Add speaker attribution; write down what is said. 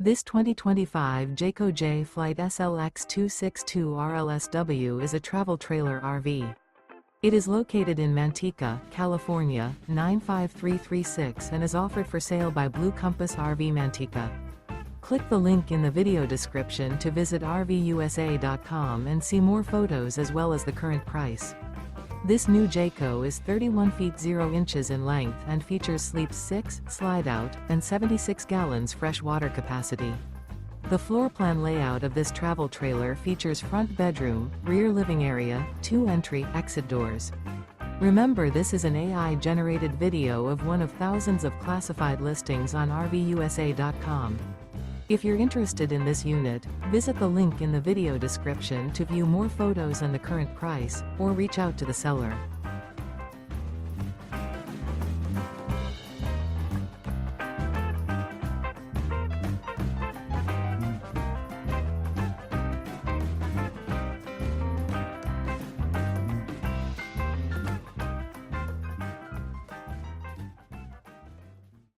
Speaker 1: This 2025 Jayco Jay Flight SLX 262 RLSW is a travel trailer RV. It is located in Manteca, California, 95336 and is offered for sale by Blue Compass RV Manteca. Click the link in the video description to visit RVUSA.com and see more photos as well as the current price. This new Jayco is 31 feet 0 inches in length and features sleeps 6, slide-out, and 76 gallons fresh water capacity. The floor plan layout of this travel trailer features front bedroom, rear living area, 2 entry/exit doors. Remember, this is an AI-generated video of one of thousands of classified listings on RVUSA.com. If you're interested in this unit, visit the link in the video description to view more photos and the current price, or reach out to the seller.